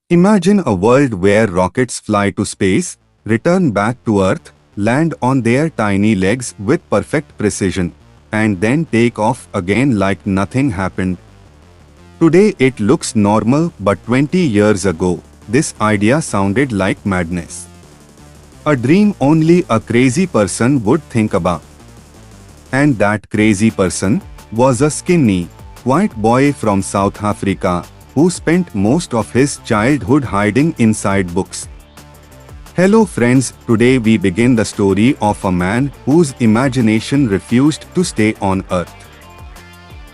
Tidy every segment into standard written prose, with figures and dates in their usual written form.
Imagine a world where rockets fly to space, return back to Earth, land on their tiny legs with perfect precision, and then take off again like nothing happened. Today it looks normal, but 20 years ago, this idea sounded like madness. A dream only a crazy person would think about. And that crazy person was a skinny, white boy from South Africa who spent most of his childhood hiding inside books. Hello friends, today we begin the story of a man whose imagination refused to stay on earth.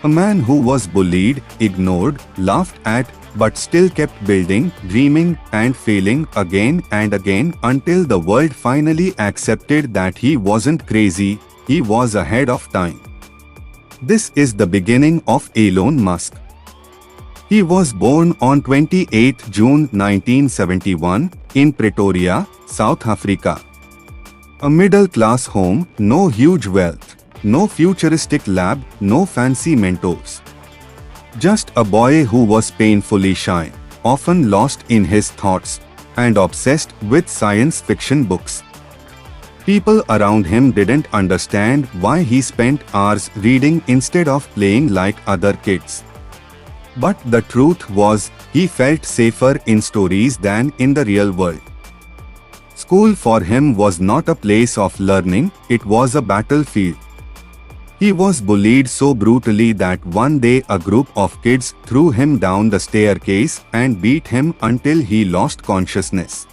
A man who was bullied, ignored, laughed at, but still kept building, dreaming, and failing again and again until the world finally accepted that he wasn't crazy, he was ahead of time. This is the beginning of Elon Musk. He was born on 28 June 1971 in Pretoria, South Africa. A middle-class home, no huge wealth, no futuristic lab, no fancy mentors. Just a boy who was painfully shy, often lost in his thoughts, and obsessed with science fiction books. People around him didn't understand why he spent hours reading instead of playing like other kids. But the truth was, he felt safer in stories than in the real world. School for him was not a place of learning, it was a battlefield. He was bullied so brutally that one day a group of kids threw him down the staircase and beat him until he lost consciousness.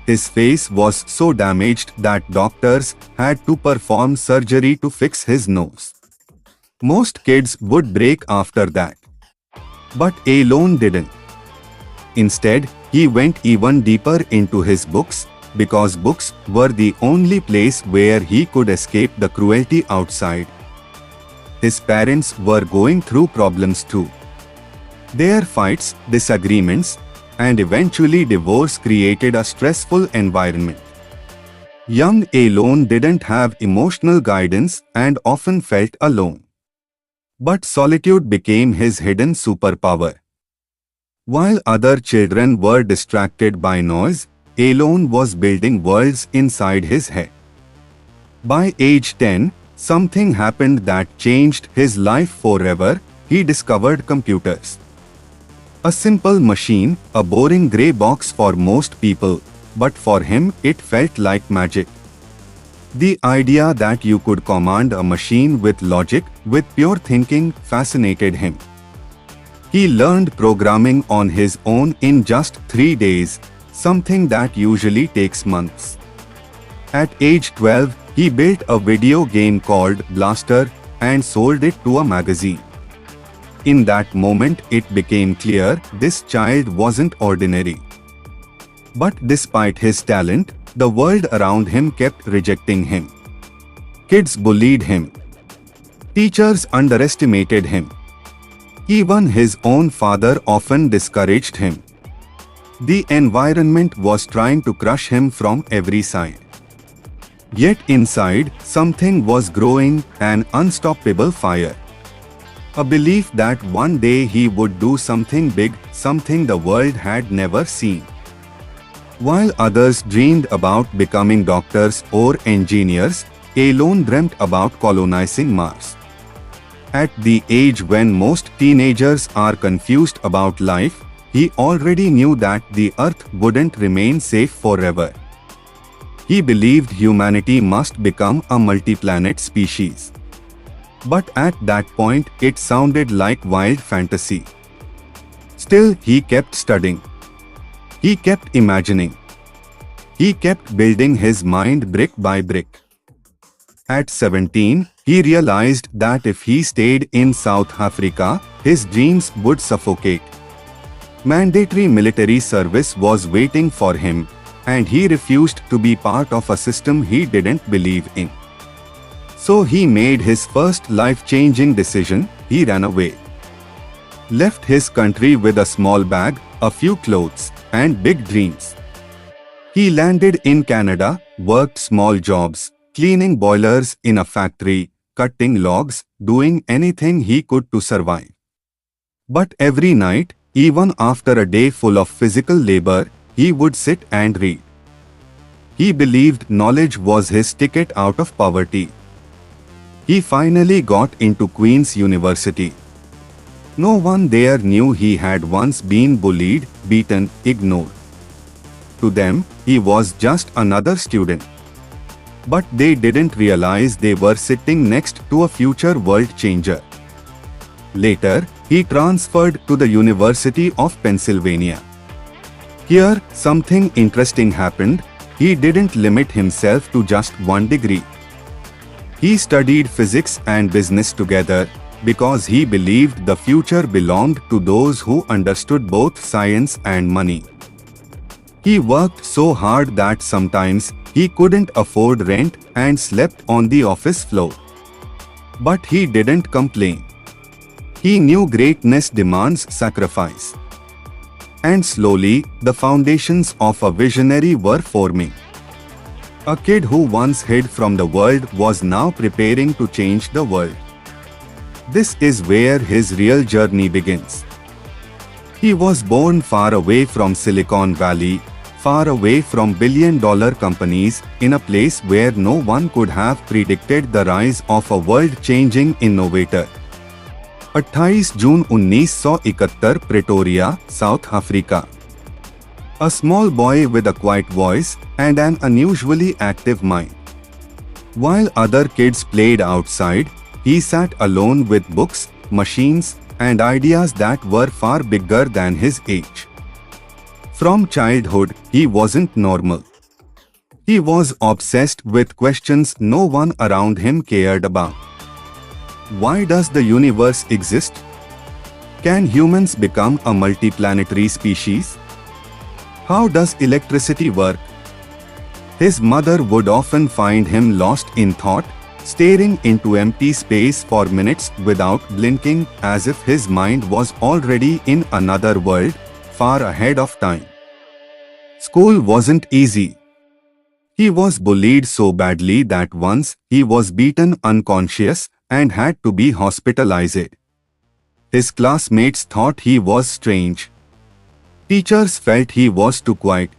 His face was so damaged that doctors had to perform surgery to fix his nose. Most kids would break after that. But Elon didn't. Instead, he went even deeper into his books, because books were the only place where he could escape the cruelty outside. His parents were going through problems too. Their fights, disagreements, and eventually divorce created a stressful environment. Young Elon didn't have emotional guidance and often felt alone. But solitude became his hidden superpower. While other children were distracted by noise, Elon was building worlds inside his head. By age 10, something happened that changed his life forever. He discovered computers. A simple machine, a boring grey box for most people, but for him it felt like magic. The idea that you could command a machine with logic, with pure thinking, fascinated him. He learned programming on his own in just 3 days, something that usually takes months. At age 12, he built a video game called Blaster and sold it to a magazine. In that moment, it became clear this child wasn't ordinary. But despite his talent, the world around him kept rejecting him. Kids bullied him. Teachers underestimated him. Even his own father often discouraged him. The environment was trying to crush him from every side. Yet inside, something was growing, an unstoppable fire. A belief that one day he would do something big, something the world had never seen. While others dreamed about becoming doctors or engineers, Elon dreamt about colonizing Mars. At the age when most teenagers are confused about life, he already knew that the Earth wouldn't remain safe forever. He believed humanity must become a multi-planet species. But at that point, it sounded like wild fantasy. Still, he kept studying. He kept imagining. He kept building his mind brick by brick. At 17, he realized that if he stayed in South Africa, his dreams would suffocate. Mandatory military service was waiting for him, and he refused to be part of a system he didn't believe in. So he made his first life-changing decision. He ran away. Left his country with a small bag, a few clothes, and big dreams. He landed in Canada, worked small jobs, cleaning boilers in a factory, cutting logs, doing anything he could to survive. But every night, Even after a day full of physical labor, he would sit and read. He believed knowledge was his ticket out of poverty. He finally got into Queen's University. No one there knew he had once been bullied, beaten, ignored. To them, he was just another student. But they didn't realize they were sitting next to a future world changer. Later, he transferred to the University of Pennsylvania. Here, something interesting happened. He didn't limit himself to just one degree. He studied physics and business together because he believed the future belonged to those who understood both science and money. He worked so hard that sometimes he couldn't afford rent and slept on the office floor. But he didn't complain. He knew greatness demands sacrifice. And slowly, the foundations of a visionary were forming. A kid who once hid from the world was now preparing to change the world. This is where his real journey begins. He was born far away from Silicon Valley, far away from billion-dollar companies, in a place where no one could have predicted the rise of a world-changing innovator. 28 June 1971 Pretoria, South Africa. A small boy with a quiet voice and an unusually active mind. While other kids played outside, he sat alone with books, machines, and ideas that were far bigger than his age. From childhood, he wasn't normal. He was obsessed with questions no one around him cared about. Why does the universe exist? Can humans become a multiplanetary species? How does electricity work? His mother would often find him lost in thought, staring into empty space for minutes without blinking, as if his mind was already in another world, far ahead of time. School wasn't easy. He was bullied so badly that once he was beaten unconscious and had to be hospitalized. His classmates thought he was strange. Teachers felt he was too quiet.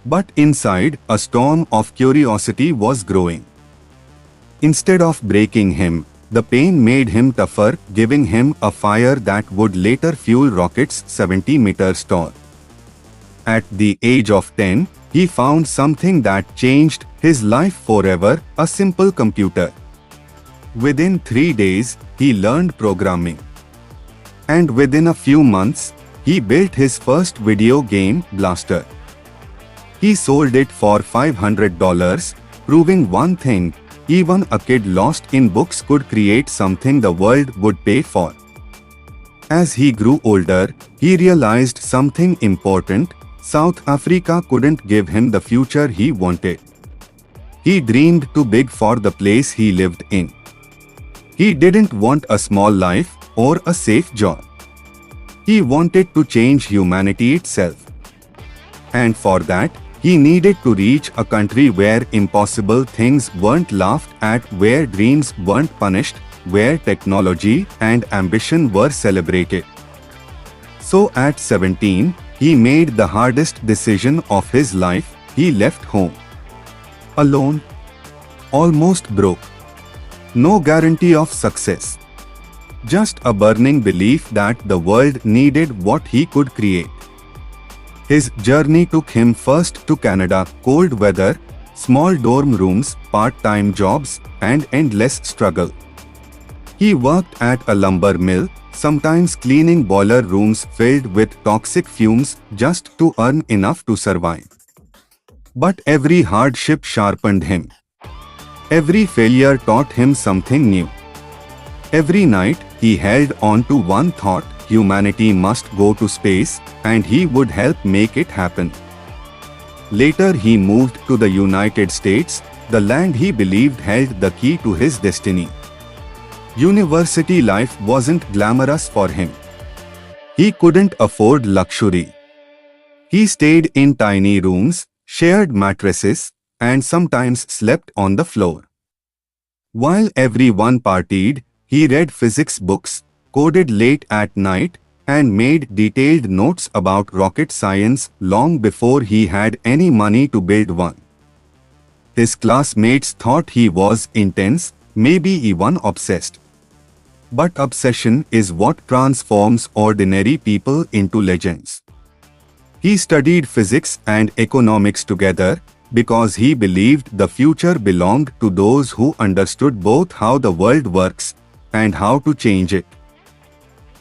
But inside, a storm of curiosity was growing. Instead of breaking him, the pain made him tougher, giving him a fire that would later fuel rockets 70 meters tall. At the age of 10, he found something that changed his life forever, a simple computer. Within 3 days, he learned programming. And within a few months, he built his first video game, Blaster. He sold it for $500, proving one thing: even a kid lost in books could create something the world would pay for. As he grew older, he realized something important: South Africa couldn't give him the future he wanted. He dreamed too big for the place he lived in. He didn't want a small life or a safe job. He wanted to change humanity itself. And for that, he needed to reach a country where impossible things weren't laughed at, where dreams weren't punished, where technology and ambition were celebrated. So at 17, he made the hardest decision of his life. He left home. Alone. Almost broke. No guarantee of success. Just a burning belief that the world needed what he could create. His journey took him first to Canada: cold weather, small dorm rooms, part-time jobs, and endless struggle. He worked at a lumber mill, sometimes cleaning boiler rooms filled with toxic fumes just to earn enough to survive. But every hardship sharpened him. Every failure taught him something new. Every night, he held on to one thought: humanity must go to space, and he would help make it happen. Later he moved to the United States, the land he believed held the key to his destiny. University life wasn't glamorous for him. He couldn't afford luxury. He stayed in tiny rooms, shared mattresses, and sometimes slept on the floor. While everyone partied, he read physics books, coded late at night, and made detailed notes about rocket science long before he had any money to build one. His classmates thought he was intense, maybe even obsessed. But obsession is what transforms ordinary people into legends. He studied physics and economics together because he believed the future belonged to those who understood both how the world works and how to change it.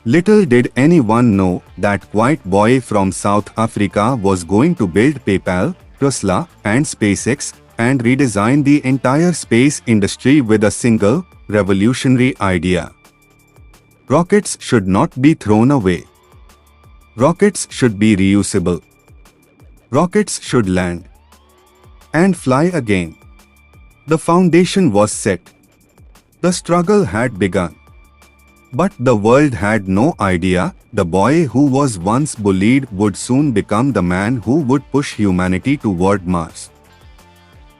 Little did anyone know that quiet boy from South Africa was going to build PayPal, Tesla, and SpaceX and redesign the entire space industry with a single, revolutionary idea. Rockets should not be thrown away. Rockets should be reusable. Rockets should land and fly again. The foundation was set. The struggle had begun. But the world had no idea the boy who was once bullied would soon become the man who would push humanity toward Mars.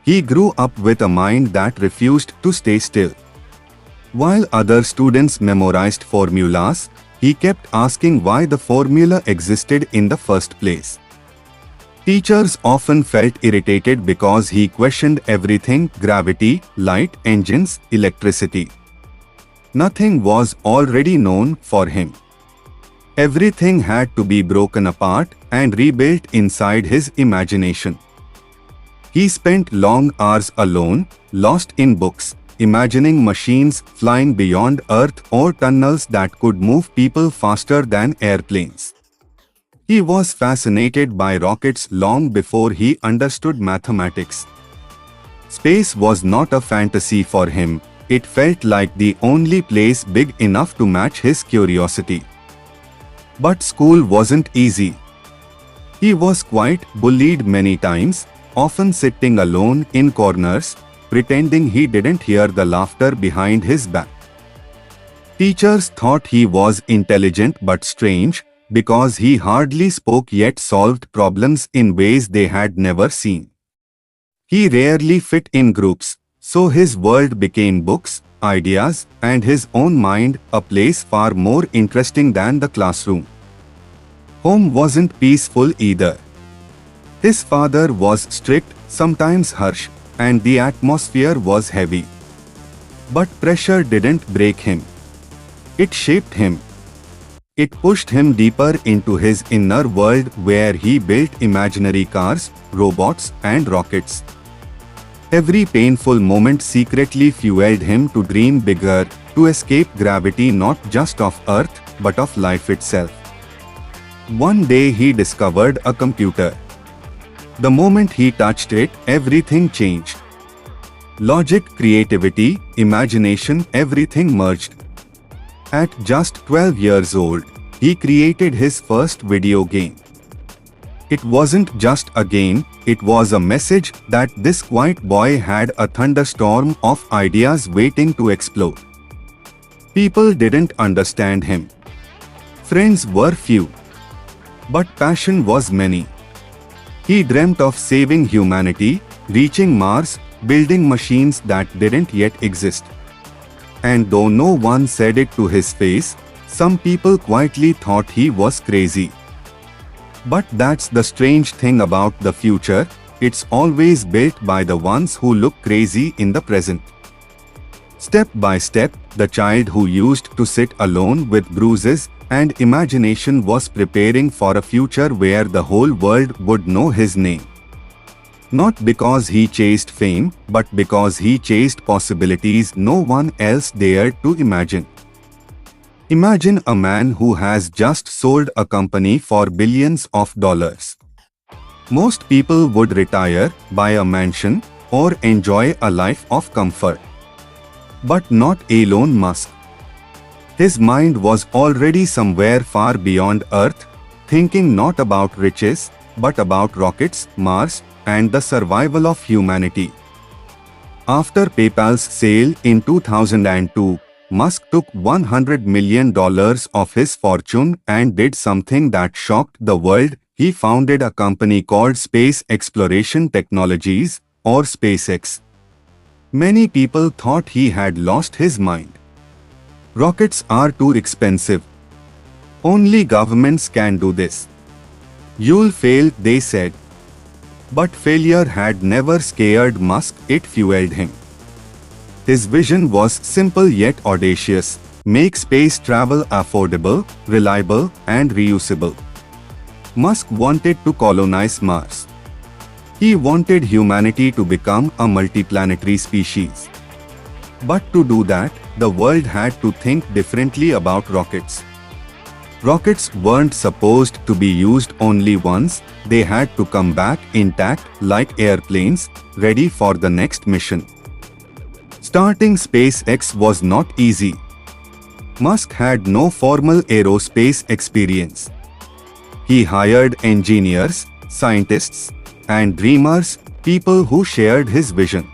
He grew up with a mind that refused to stay still. While other students memorized formulas, he kept asking why the formula existed in the first place. Teachers often felt irritated because he questioned everything: gravity, light, engines, electricity. Nothing was already known for him. Everything had to be broken apart and rebuilt inside his imagination. He spent long hours alone, lost in books, imagining machines flying beyond Earth or tunnels that could move people faster than airplanes. He was fascinated by rockets long before he understood mathematics. Space was not a fantasy for him. It felt like the only place big enough to match his curiosity. But school wasn't easy. He was quite bullied many times, often sitting alone in corners, pretending he didn't hear the laughter behind his back. Teachers thought he was intelligent but strange because he hardly spoke yet solved problems in ways they had never seen. He rarely fit in groups, so his world became books, ideas, and his own mind, a place far more interesting than the classroom. Home wasn't peaceful either. His father was strict, sometimes harsh, and the atmosphere was heavy. But pressure didn't break him. It shaped him. It pushed him deeper into his inner world where he built imaginary cars, robots, and rockets. Every painful moment secretly fueled him to dream bigger, to escape gravity not just of Earth, but of life itself. One day he discovered a computer. The moment he touched it, everything changed. Logic, creativity, imagination, everything merged. At just 12 years old, he created his first video game. It wasn't just a game, it was a message that this quiet boy had a thunderstorm of ideas waiting to explode. People didn't understand him. Friends were few. But passion was many. He dreamt of saving humanity, reaching Mars, building machines that didn't yet exist. And though no one said it to his face, some people quietly thought he was crazy. But that's the strange thing about the future, it's always built by the ones who look crazy in the present. Step by step, the child who used to sit alone with bruises and imagination was preparing for a future where the whole world would know his name. Not because he chased fame, but because he chased possibilities no one else dared to imagine. Imagine a man who has just sold a company for billions of dollars. Most people would retire, buy a mansion, or enjoy a life of comfort. But not Elon Musk. His mind was already somewhere far beyond Earth, thinking not about riches, but about rockets, Mars, and the survival of humanity. After PayPal's sale in 2002, Musk took $100 million of his fortune and did something that shocked the world. He founded a company called Space Exploration Technologies, or SpaceX. Many people thought he had lost his mind. Rockets are too expensive. Only governments can do this. You'll fail, they said. But failure had never scared Musk, it fueled him. His vision was simple yet audacious: make space travel affordable, reliable, and reusable. Musk wanted to colonize Mars. He wanted humanity to become a multiplanetary species. But to do that, the world had to think differently about rockets. Rockets weren't supposed to be used only once, they had to come back intact like airplanes, ready for the next mission. Starting SpaceX was not easy. Musk had no formal aerospace experience. He hired engineers, scientists, and dreamers, people who shared his vision.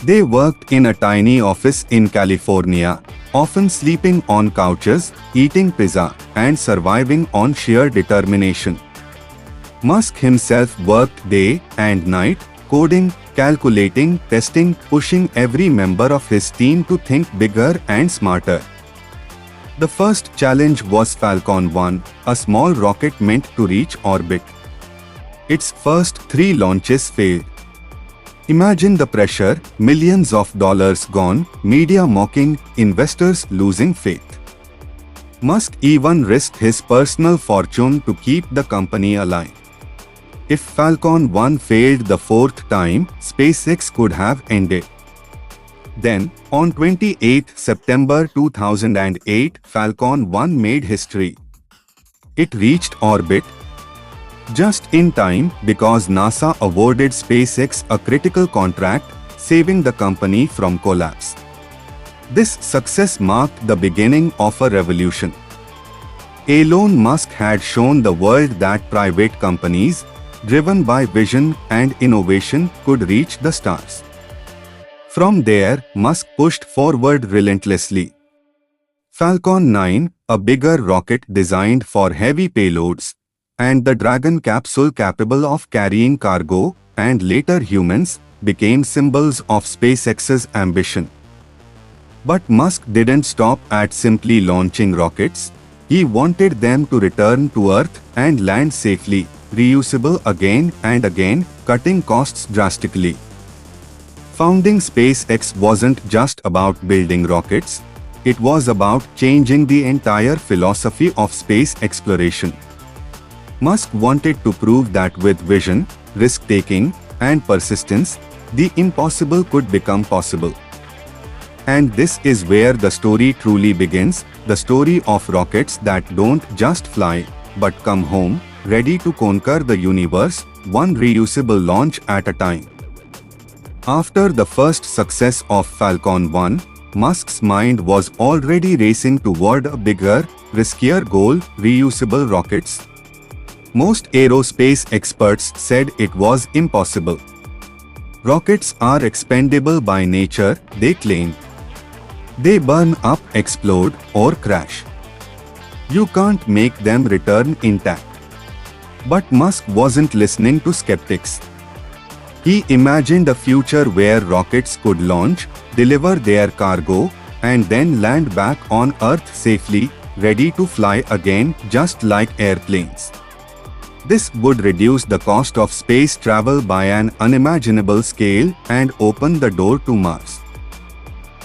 They worked in a tiny office in California, often sleeping on couches, eating pizza, and surviving on sheer determination. Musk himself worked day and night, coding, calculating, testing, pushing every member of his team to think bigger and smarter. The first challenge was Falcon 1, a small rocket meant to reach orbit. Its first 3 launches failed. Imagine the pressure, millions of dollars gone, media mocking, investors losing faith. Musk even risked his personal fortune to keep the company alive. If Falcon 1 failed the 4th time, SpaceX could have ended. Then, on 28 September 2008, Falcon 1 made history. It reached orbit just in time because NASA awarded SpaceX a critical contract, saving the company from collapse. This success marked the beginning of a revolution. Elon Musk had shown the world that private companies, driven by vision and innovation, could reach the stars. From there, Musk pushed forward relentlessly. Falcon 9, a bigger rocket designed for heavy payloads, and the Dragon capsule capable of carrying cargo and later humans, became symbols of SpaceX's ambition. But Musk didn't stop at simply launching rockets. He wanted them to return to Earth and land safely, reusable again and again, cutting costs drastically. Founding SpaceX wasn't just about building rockets, it was about changing the entire philosophy of space exploration. Musk wanted to prove that with vision, risk-taking, and persistence, the impossible could become possible. And this is where the story truly begins, the story of rockets that don't just fly, but come home, ready to conquer the universe, one reusable launch at a time. After the first success of Falcon 1, Musk's mind was already racing toward a bigger, riskier goal: reusable rockets. Most aerospace experts said it was impossible. Rockets are expendable by nature, they claimed. They burn up, explode, or crash. You can't make them return intact. But Musk wasn't listening to skeptics. He imagined a future where rockets could launch, deliver their cargo, and then land back on Earth safely, ready to fly again, just like airplanes. This would reduce the cost of space travel by an unimaginable scale and open the door to Mars.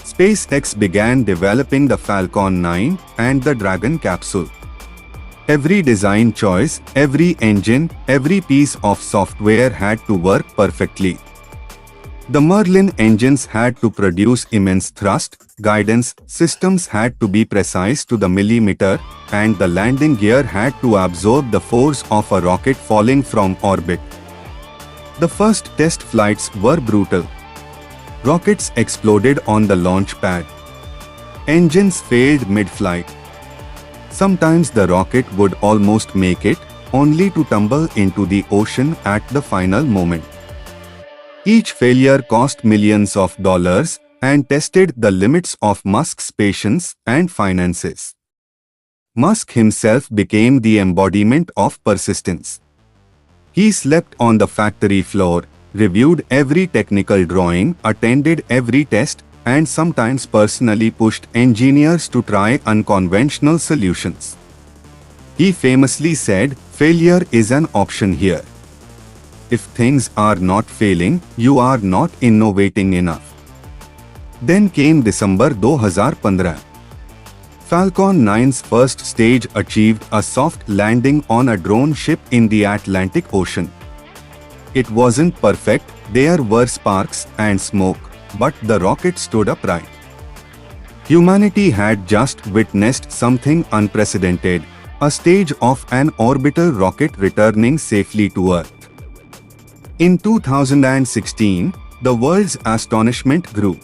SpaceX began developing the Falcon 9 and the Dragon capsule. Every design choice, every engine, every piece of software had to work perfectly. The Merlin engines had to produce immense thrust, guidance systems had to be precise to the millimeter, and the landing gear had to absorb the force of a rocket falling from orbit. The first test flights were brutal. Rockets exploded on the launch pad. Engines failed mid-flight. Sometimes the rocket would almost make it, only to tumble into the ocean at the final moment. Each failure cost millions of dollars and tested the limits of Musk's patience and finances. Musk himself became the embodiment of persistence. He slept on the factory floor, reviewed every technical drawing, attended every test, and sometimes personally pushed engineers to try unconventional solutions. He famously said, "Failure is an option here. If things are not failing, you are not innovating enough." Then came December 2015. Falcon 9's first stage achieved a soft landing on a drone ship in the Atlantic Ocean. It wasn't perfect, there were sparks and smoke, but the rocket stood upright. Humanity had just witnessed something unprecedented, a stage of an orbital rocket returning safely to Earth. In 2016, the world's astonishment grew.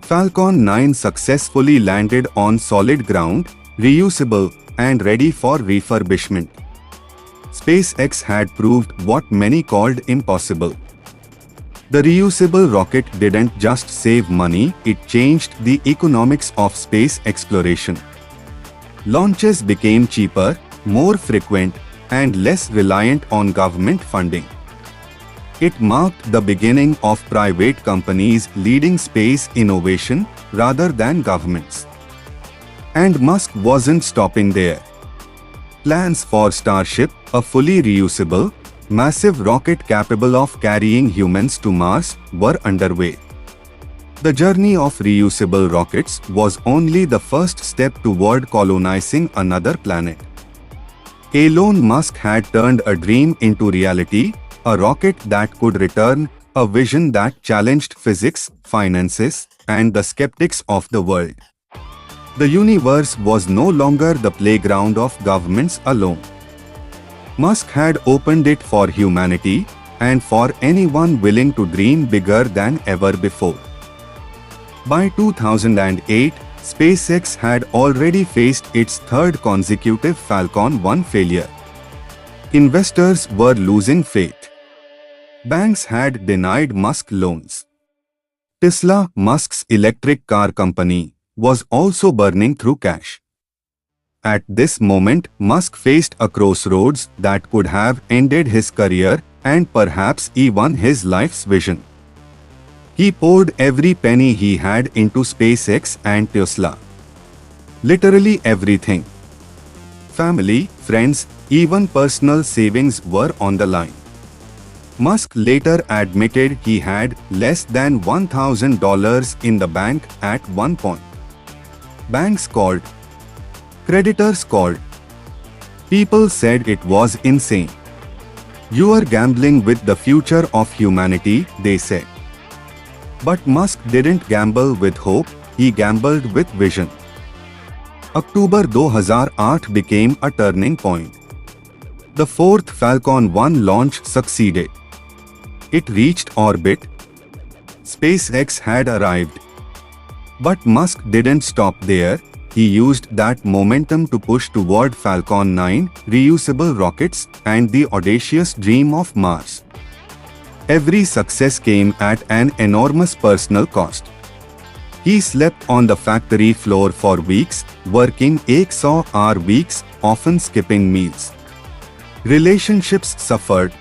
Falcon 9 successfully landed on solid ground, reusable, and ready for refurbishment. SpaceX had proved what many called impossible. The reusable rocket didn't just save money, it changed the economics of space exploration. Launches became cheaper, more frequent, and less reliant on government funding. It marked the beginning of private companies leading space innovation rather than governments. And Musk wasn't stopping there. Plans for Starship, a fully reusable, massive rocket capable of carrying humans to Mars, were underway. The journey of reusable rockets was only the first step toward colonizing another planet. Elon Musk had turned a dream into reality, a rocket that could return, a vision that challenged physics, finances, and the skeptics of the world. The universe was no longer the playground of governments alone. Musk had opened it for humanity, and for anyone willing to dream bigger than ever before. By 2008, SpaceX had already faced its third consecutive Falcon 1 failure. Investors were losing faith. Banks had denied Musk loans. Tesla, Musk's electric car company, was also burning through cash. At this moment, Musk faced a crossroads that could have ended his career and perhaps even his life's vision. He poured every penny he had into SpaceX and Tesla. Literally everything. Family, friends, even personal savings were on the line. Musk later admitted he had less than $1,000 in the bank at one point. Banks called. Creditors called. People said it was insane. "You are gambling with the future of humanity," they said. But Musk didn't gamble with hope, he gambled with vision. October 2008 became a turning point. The fourth Falcon 1 launch succeeded. It reached orbit. SpaceX had arrived. But Musk didn't stop there. He used that momentum to push toward Falcon 9, reusable rockets, and the audacious dream of Mars. Every success came at an enormous personal cost. He slept on the factory floor for weeks, working 8-hour weeks, often skipping meals. Relationships suffered.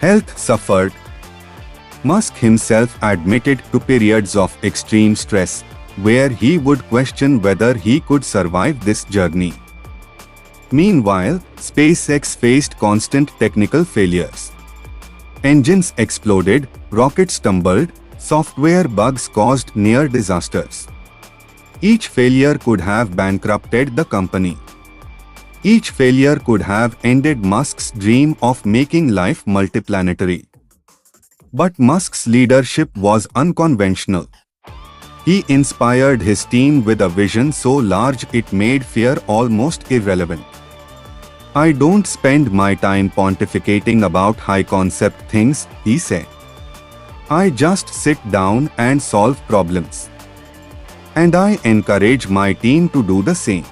Health suffered. Musk himself admitted to periods of extreme stress, where he would question whether he could survive this journey. Meanwhile, SpaceX faced constant technical failures. Engines exploded, rockets stumbled, software bugs caused near disasters. Each failure could have bankrupted the company. Each failure could have ended Musk's dream of making life multiplanetary. But Musk's leadership was unconventional. He inspired his team with a vision so large it made fear almost irrelevant. "I don't spend my time pontificating about high-concept things," he said. "I just sit down and solve problems. And I encourage my team to do the same."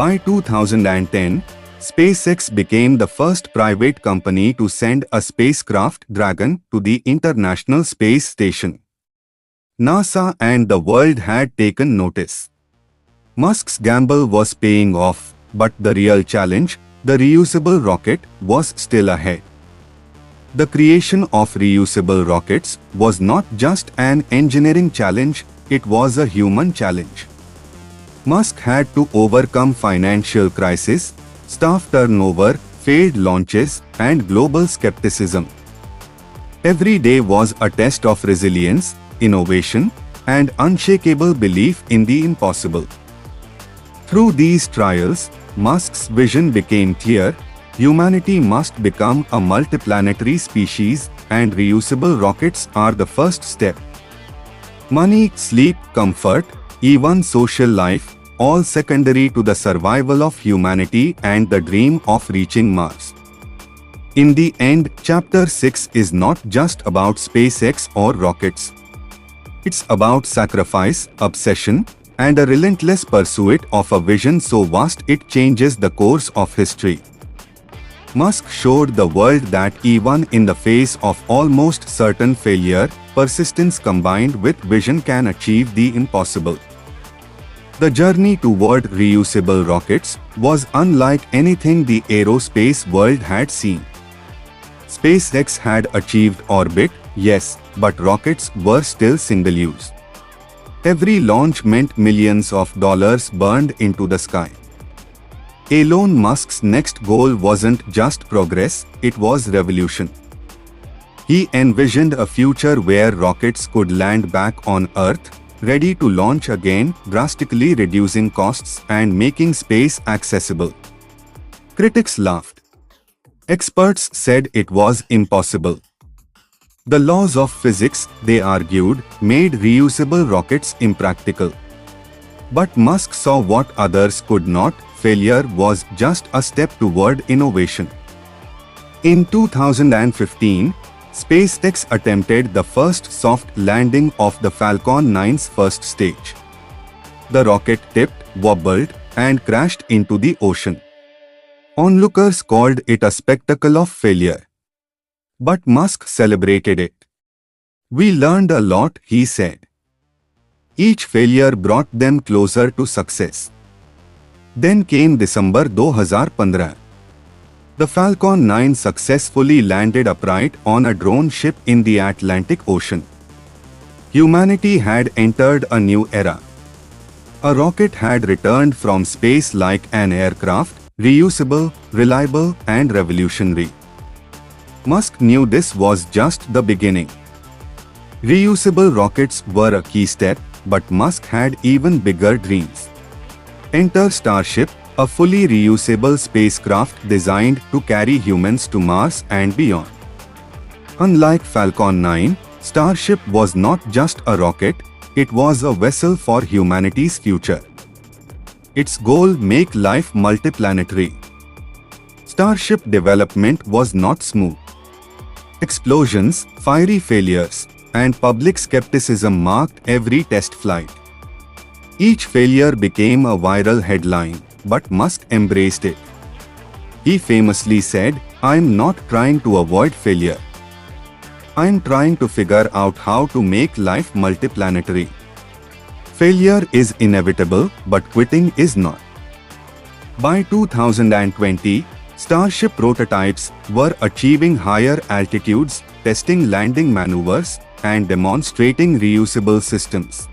By 2010, SpaceX became the first private company to send a spacecraft Dragon to the International Space Station. NASA and the world had taken notice. Musk's gamble was paying off, but the real challenge, the reusable rocket, was still ahead. The creation of reusable rockets was not just an engineering challenge, it was a human challenge. Musk had to overcome financial crisis, staff turnover, failed launches, and global skepticism. Every day was a test of resilience, innovation, and unshakable belief in the impossible. Through these trials, Musk's vision became clear: humanity must become a multiplanetary species, and reusable rockets are the first step. Money, sleep, comfort, even social life, all secondary to the survival of humanity and the dream of reaching Mars. In the end, Chapter 6 is not just about SpaceX or rockets. It's about sacrifice, obsession, and a relentless pursuit of a vision so vast it changes the course of history. Musk showed the world that even in the face of almost certain failure, persistence combined with vision can achieve the impossible. The journey toward reusable rockets was unlike anything the aerospace world had seen. SpaceX had achieved orbit, yes, but rockets were still single-use. Every launch meant millions of dollars burned into the sky. Elon Musk's next goal wasn't just progress, it was revolution. He envisioned a future where rockets could land back on Earth, ready to launch again, drastically reducing costs and making space accessible. Critics laughed. Experts said it was impossible. The laws of physics, they argued, made reusable rockets impractical. But Musk saw what others could not. Failure was just a step toward innovation. In 2015, SpaceX attempted the first soft landing of the Falcon 9's first stage. The rocket tipped, wobbled, and crashed into the ocean. Onlookers called it a spectacle of failure. But Musk celebrated it. "We learned a lot," he said. Each failure brought them closer to success. Then came December 2015. The Falcon 9 successfully landed upright on a drone ship in the Atlantic Ocean. Humanity had entered a new era. A rocket had returned from space like an aircraft, reusable, reliable, and revolutionary. Musk knew this was just the beginning. Reusable rockets were a key step, but Musk had even bigger dreams. Enter Starship, a fully reusable spacecraft designed to carry humans to Mars and beyond. Unlike Falcon 9, Starship was not just a rocket, it was a vessel for humanity's future. Its goal: make life multiplanetary. Starship development was not smooth. Explosions, fiery failures, and public skepticism marked every test flight. Each failure became a viral headline, but Musk embraced it. He famously said, "I'm not trying to avoid failure. I'm trying to figure out how to make life multiplanetary. Failure is inevitable, but quitting is not." By 2020, Starship prototypes were achieving higher altitudes, testing landing maneuvers, and demonstrating reusable systems.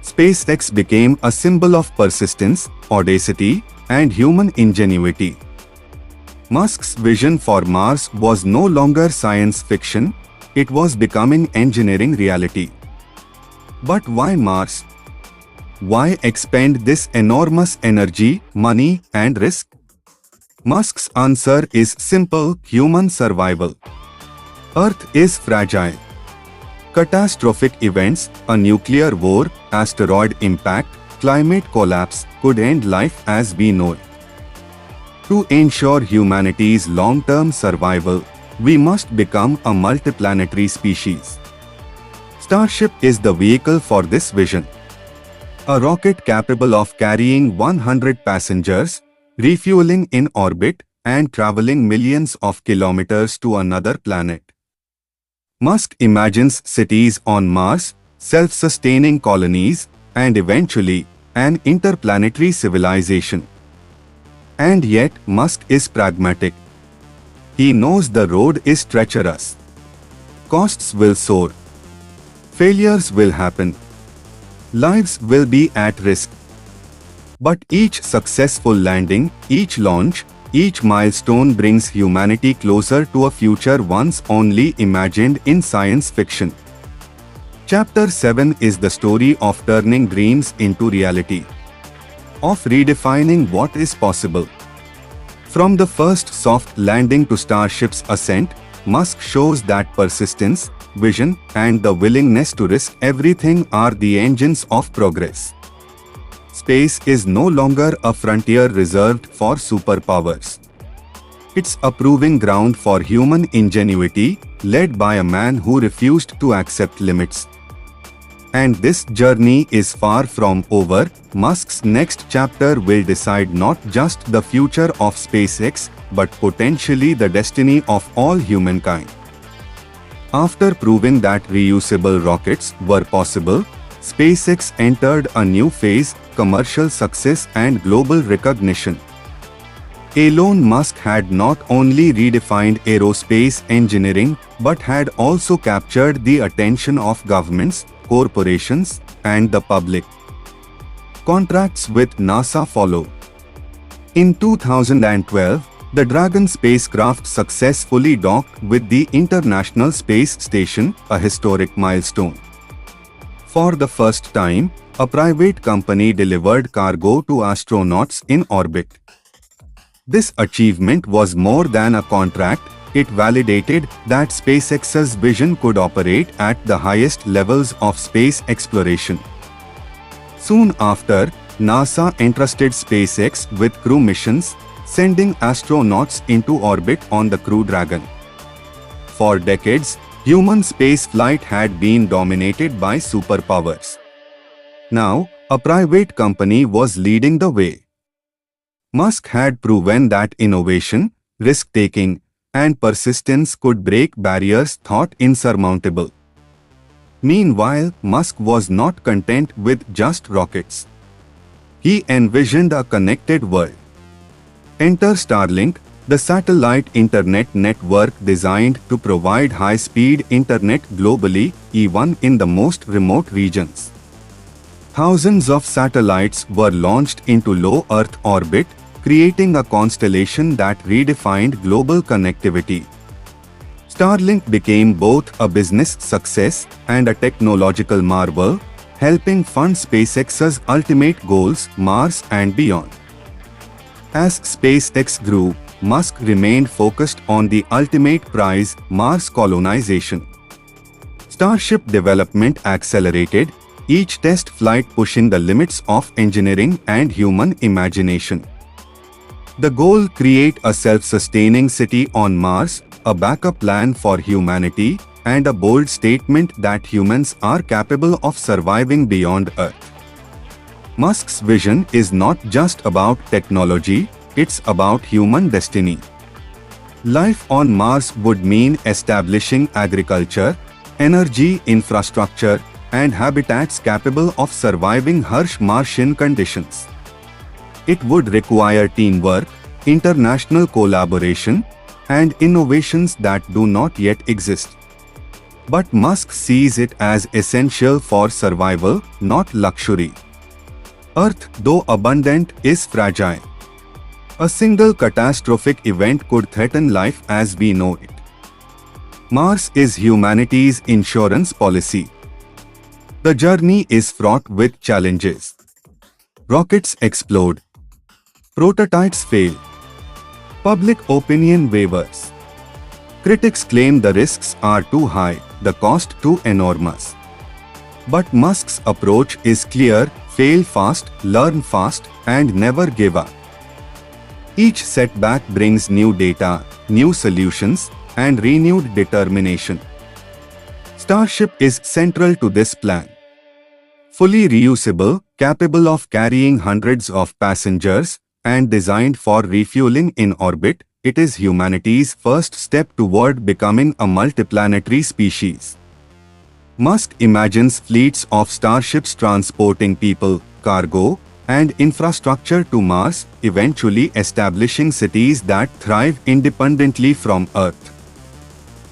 SpaceX became a symbol of persistence, audacity, and human ingenuity. Musk's vision for Mars was no longer science fiction, it was becoming engineering reality. But why Mars? Why expend this enormous energy, money, and risk? Musk's answer is simple: human survival. Earth is fragile. Catastrophic events, a nuclear war, asteroid impact, climate collapse, could end life as we know it. To ensure humanity's long-term survival, we must become a multiplanetary species. Starship is the vehicle for this vision. A rocket capable of carrying 100 passengers, refueling in orbit, and traveling millions of kilometers to another planet. Musk imagines cities on Mars, self-sustaining colonies, and eventually, an interplanetary civilization. And yet, Musk is pragmatic. He knows the road is treacherous. Costs will soar. Failures will happen. Lives will be at risk. But each successful landing, each launch, each milestone brings humanity closer to a future once only imagined in science fiction. Chapter 7 is the story of turning dreams into reality, of redefining what is possible. From the first soft landing to Starship's ascent, Musk shows that persistence, vision, and the willingness to risk everything are the engines of progress. Space is no longer a frontier reserved for superpowers. It's a proving ground for human ingenuity, led by a man who refused to accept limits. And this journey is far from over. Musk's next chapter will decide not just the future of SpaceX, but potentially the destiny of all humankind. After proving that reusable rockets were possible, SpaceX entered a new phase: commercial success and global recognition. Elon Musk had not only redefined aerospace engineering, but had also captured the attention of governments, corporations, and the public. Contracts with NASA follow. In 2012, the Dragon spacecraft successfully docked with the International Space Station, a historic milestone. For the first time, a private company delivered cargo to astronauts in orbit. This achievement was more than a contract. It validated that SpaceX's vision could operate at the highest levels of space exploration. Soon after, NASA entrusted SpaceX with crew missions, sending astronauts into orbit on the Crew Dragon. For decades, human spaceflight had been dominated by superpowers. Now, a private company was leading the way. Musk had proven that innovation, risk-taking, and persistence could break barriers thought insurmountable. Meanwhile, Musk was not content with just rockets. He envisioned a connected world. Enter Starlink, the satellite internet network designed to provide high-speed internet globally, even in the most remote regions. Thousands of satellites were launched into low Earth orbit, creating a constellation that redefined global connectivity. Starlink became both a business success and a technological marvel, helping fund SpaceX's ultimate goals, Mars and beyond. As SpaceX grew, Musk remained focused on the ultimate prize, Mars colonization. Starship development accelerated, each test flight pushing the limits of engineering and human imagination. The goal: create a self-sustaining city on Mars, a backup plan for humanity, and a bold statement that humans are capable of surviving beyond Earth. Musk's vision is not just about technology, it's about human destiny. Life on Mars would mean establishing agriculture, energy infrastructure, and habitats capable of surviving harsh Martian conditions. It would require teamwork, international collaboration, and innovations that do not yet exist. But Musk sees it as essential for survival, not luxury. Earth, though abundant, is fragile. A single catastrophic event could threaten life as we know it. Mars is humanity's insurance policy. The journey is fraught with challenges. Rockets explode. Prototypes fail. Public opinion wavers. Critics claim the risks are too high, the cost too enormous. But Musk's approach is clear: fail fast, learn fast, and never give up. Each setback brings new data, new solutions, and renewed determination. Starship is central to this plan. Fully reusable, capable of carrying hundreds of passengers, and designed for refueling in orbit, it is humanity's first step toward becoming a multiplanetary species. Musk imagines fleets of starships transporting people, cargo, and infrastructure to Mars, eventually establishing cities that thrive independently from Earth.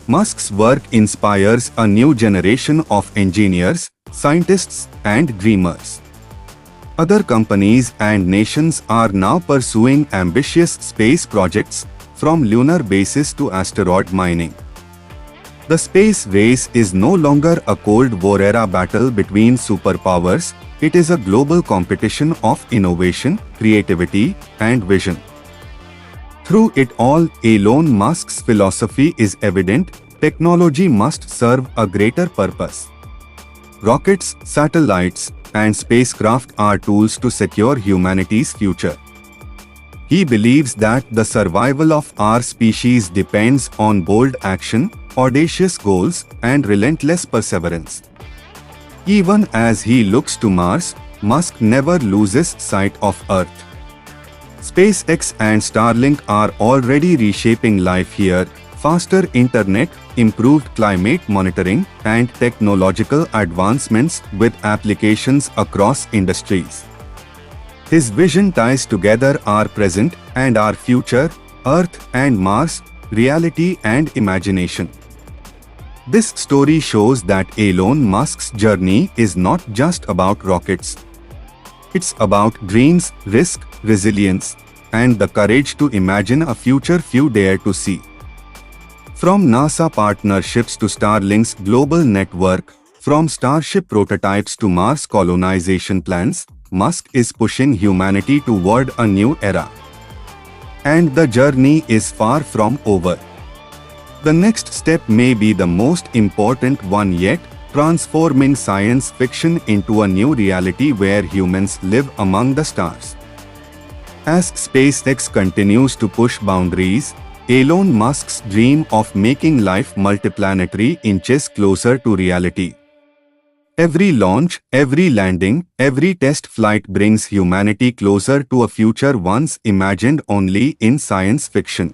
Musk's work inspires a new generation of engineers, scientists, and dreamers. Other companies and nations are now pursuing ambitious space projects, from lunar bases to asteroid mining. The space race is no longer a Cold War-era battle between superpowers, it is a global competition of innovation, creativity, and vision. Through it all, Elon Musk's philosophy is evident: technology must serve a greater purpose. Rockets, satellites, and spacecraft are tools to secure humanity's future. He believes that the survival of our species depends on bold action, audacious goals, and relentless perseverance. Even as he looks to Mars, Musk never loses sight of Earth. SpaceX and Starlink are already reshaping life here: faster internet, improved climate monitoring, and technological advancements with applications across industries. His vision ties together our present and our future, Earth and Mars, reality and imagination. This story shows that Elon Musk's journey is not just about rockets. It's about dreams, risk, resilience, and the courage to imagine a future few dare to see. From NASA partnerships to Starlink's global network, from Starship prototypes to Mars colonization plans, Musk is pushing humanity toward a new era. And the journey is far from over. The next step may be the most important one yet: transforming science fiction into a new reality where humans live among the stars. As SpaceX continues to push boundaries, Elon Musk's dream of making life multiplanetary inches closer to reality. Every launch, every landing, every test flight brings humanity closer to a future once imagined only in science fiction.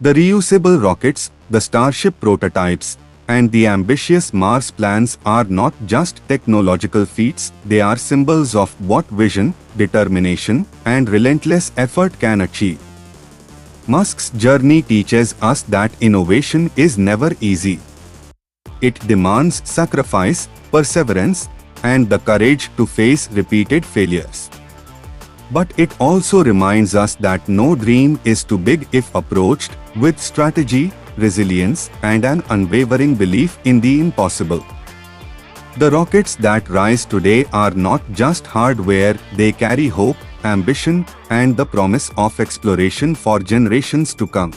The reusable rockets, the Starship prototypes, and the ambitious Mars plans are not just technological feats, they are symbols of what vision, determination, and relentless effort can achieve. Musk's journey teaches us that innovation is never easy. It demands sacrifice, perseverance, and the courage to face repeated failures. But it also reminds us that no dream is too big if approached with strategy, resilience, and an unwavering belief in the impossible. The rockets that rise today are not just hardware, they carry hope, ambition, and the promise of exploration for generations to come.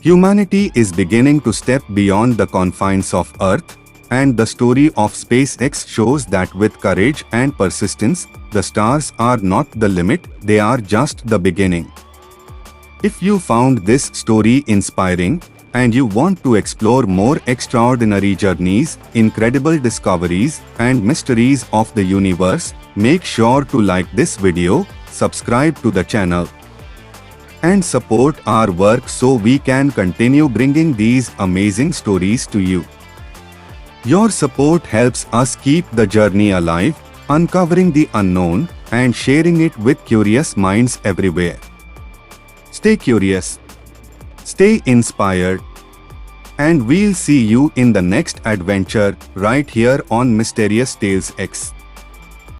Humanity is beginning to step beyond the confines of Earth, and the story of SpaceX shows that with courage and persistence, the stars are not the limit, they are just the beginning. If you found this story inspiring, and you want to explore more extraordinary journeys, incredible discoveries, and mysteries of the universe, make sure to like this video, subscribe to the channel, and support our work so we can continue bringing these amazing stories to you. Your support helps us keep the journey alive, uncovering the unknown, and sharing it with curious minds everywhere. Stay curious, stay inspired, and we'll see you in the next adventure right here on Mysterious Tales X.